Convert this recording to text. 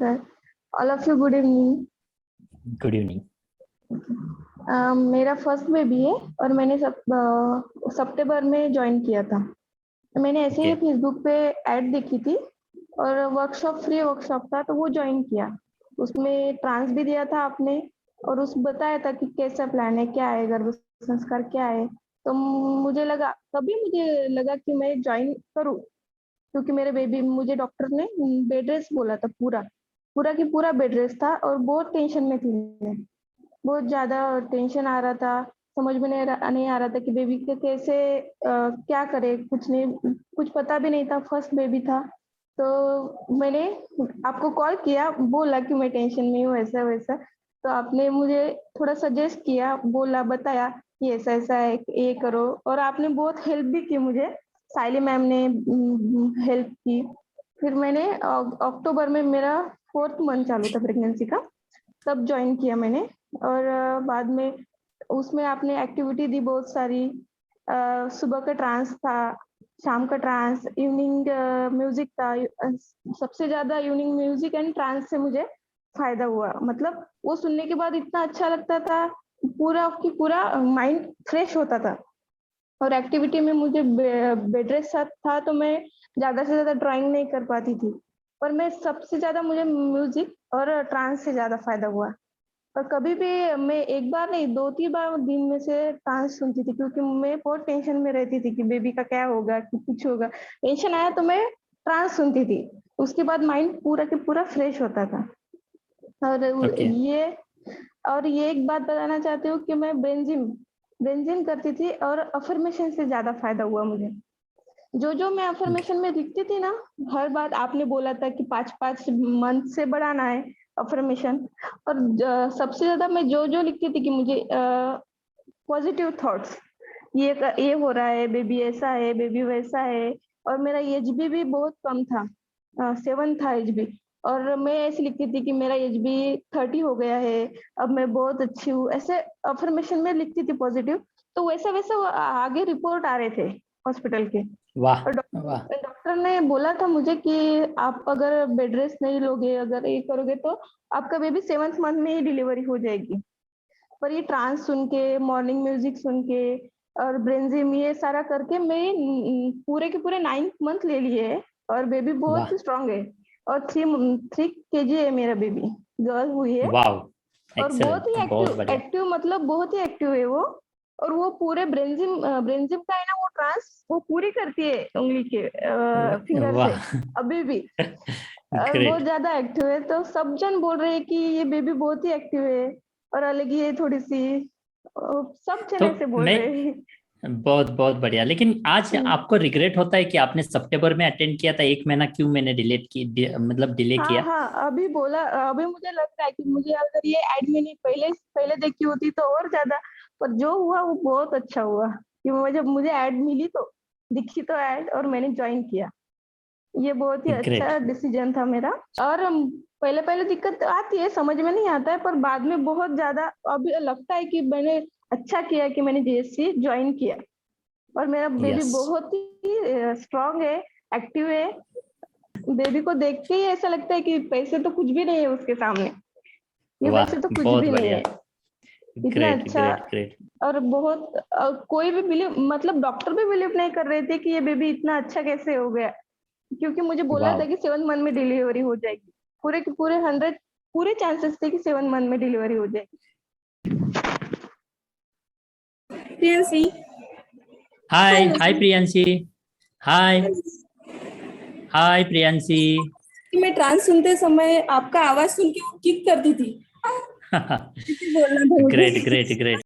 sir. All of you, good evening. Good evening. मेरा first baby है और मैंने सितंबर में ज्वाइन किया था। मैंने ऐसे ही Okay. फेसबुक पे ऐड देखी थी और फ्री वर्कशॉप था तो वो ज्वाइन किया। उसमें ट्रांस भी दिया था आपने और उस बताया था कि कैसा प्लान है, क्या है, गर्भ संस्कार क्या है। तो मुझे लगा कि मैं ज्वाइन करूँ, क्योंकि मेरे बेबी मुझे डॉक्टर ने बेड रेस्ट बोला था। पूरा की पूरा बेड रेस्ट था और बहुत टेंशन में थी मैं। बहुत ज़्यादा टेंशन आ रहा था, समझ में नहीं आ रहा था कि बेबी के कैसे क्या करे, कुछ पता भी नहीं था, फर्स्ट बेबी था। तो मैंने आपको कॉल किया, बोला कि मैं टेंशन में हूँ, ऐसा वैसा। तो आपने मुझे थोड़ा सजेस्ट किया, बताया कि ऐसा ऐसा है, ये करो। और आपने बहुत हेल्प भी की मुझे, साइली मैम ने हेल्प की। फिर मैंने अक्टूबर में मेरा 4th मंथ चालू था प्रेगनेंसी का, तब ज्वाइन किया मैंने। और बाद में उसमें आपने एक्टिविटी दी बहुत सारी। सुबह का ट्रांस था, शाम का ट्रांस, इवनिंग म्यूजिक था। सबसे ज्यादा इवनिंग म्यूजिक एंड ट्रांस से मुझे फायदा हुआ। मतलब वो सुनने के बाद इतना अच्छा लगता था, पूरा माइंड फ्रेश होता था। और एक्टिविटी में मुझे बेड रेस्ट था तो मैं ज्यादा से ज्यादा ड्राइंग नहीं कर पाती थी, पर मैं सबसे ज्यादा मुझे म्यूजिक और ट्रांस से ज्यादा फायदा हुआ। और कभी भी मैं एक बार नहीं 2-3 बार दिन में से ट्रांस सुनती थी, क्योंकि मैं बहुत टेंशन में रहती थी कि बेबी का क्या होगा, कि कुछ होगा। टेंशन आया तो मैं ट्रांस सुनती थी, उसके बाद माइंड पूरा के पूरा फ्रेश होता था। और Okay. ये एक बात बताना चाहती हूँ कि मैं ब्रेंजिम करती थी और अफर्मेशन से ज्यादा फायदा हुआ मुझे। जो मैं अफर्मेशन में लिखती थी ना, हर बात आपने बोला था कि 5-5 मंथ से बढ़ाना है अफर्मेशन। और सबसे ज्यादा मैं जो लिखती थी कि मुझे पॉजिटिव थॉट्स, ये हो रहा है, बेबी ऐसा है, बेबी वैसा है। और मेरा एज भी बहुत कम था, 7 था एज भी। और मैं ऐसे लिखती थी कि मेरा एज भी 30 हो गया है, अब मैं बहुत अच्छी हूँ, ऐसे अफर्मेशन में लिखती थी पॉजिटिव। तो वैसा वैसा वो आगे रिपोर्ट आ रहे थे हॉस्पिटल के। वाह और वाह। डॉक्टर ने बोला था मुझे कि आप अगर बेड रेस्ट नहीं लोगे, अगर ये करोगे तो आपका बेबी 7th मंथ में ही डिलीवरी हो जाएगी। पर ये ट्रांस सुन के, मॉर्निंग म्यूजिक सुन के और ब्रेंजिम, ये सारा करके मैं पूरे के पूरे 9th मंथ ले लिए है और बेबी बहुत वाह। स्ट्रांग है। और 3 kg है मेरा बेबी, गर्ल हुई है। वाओ। और बहुत एक्सेलेंट, ही बहुत बढ़िया। एक्टिव मतलब बहुत ही एक्टिव है वो। और वो पूरे ब्रेंजिम का है ना, वो ट्रांस वो पूरी करती है उंगली के फिंगर से वाह। अभी भी। और बहुत ग्रेट। ज्यादा एक्टिव है, तो सब जन बोल रहे हैं कि ये बेबी बहुत ही एक्टिव है और अलग ही है थोड़ी सी। सब जन तो ऐसे बोल मैं रहे हैं। बहुत बहुत बढ़िया, लेकिन आज आपको रिग्रेट होता है कि आपने सितंबर में अटेंड किया था, 1 महीना क्यों मैंने मतलब डिले हाँ किया? हाँ, अभी मुझे लगता है कि मुझे अगर ये एड मैंने पहले पहले देखी होती तो और ज्यादा। पर जो हुआ वो मुझे अच्छा हुआ कि मुझे ऐड मिली, तो दिखी तो ऐड और मैंने ज्वाइन किया। ये बहुत ही ग्रेट। अच्छा डिसीजन था मेरा। और पहले पहले दिक्कत आती है, समझ में नहीं आता है, पर बाद में बहुत ज्यादा अभी लगता है कि मैंने अच्छा किया कि मैंने जीएससी ज्वाइन किया। और मेरा बेबी यस। बहुत ही स्ट्रांग है, एक्टिव है। बेबी को देख के ही ऐसा लगता है कि पैसे तो कुछ भी नहीं है उसके सामने, ये वाह, वैसे तो कुछ बहुत भी नहीं बढ़िया। है। इतना ग्रेट अच्छा। Great great. और बहुत कोई भी बिलीव, मतलब डॉक्टर भी बिलीव नहीं कर रहे थे कि ये बेबी इतना अच्छा कैसे हो गया, क्योंकि मुझे बोला था वाह। कि 7 मंथ में डिलीवरी हो जाएगी। पूरे के पूरे 100 पूरे चांसेस थे कि 7 मंथ में डिलीवरी हो जाएगी। प्रियांशी। हाय हेलो हाय जी। प्रियांशी। हाय हाय प्रियांशी। कि मैं ट्रांस सुनते समय आपका आवाज सुन के वो किक करती थी, ऐसे बोलना था ग्रेट मुझे। Great great.